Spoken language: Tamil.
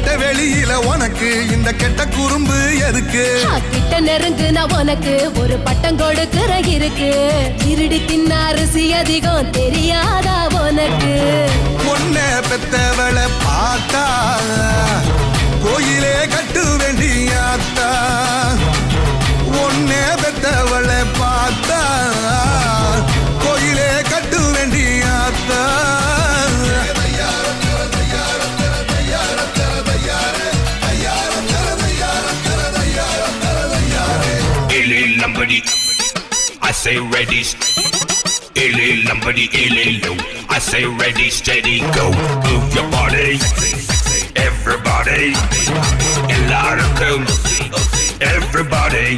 வெட்ட வெளியில உனக்கு இந்த கெட்ட குறும்பு எதுக்கு? கிட்ட நெருங்கு நான் உனக்கு ஒரு பட்டம் கொடுக்கிற இருக்கு. இருடி தின்ன அரிசி அதிகம் தெரியாதா உனக்கு? பொண்ண பெத்தவளை பார்த்தா கோயிலே கட்டு வேண்டியாத்தா. ஒன்னே பெத்தவளை பார்த்தா கோயிலே கட்டு வேண்டியாத்தா. Lambadi, I say ready. Illy Lambadi, illy low. I say ready, steady, go. Move your body, everybody. A lot of them, everybody.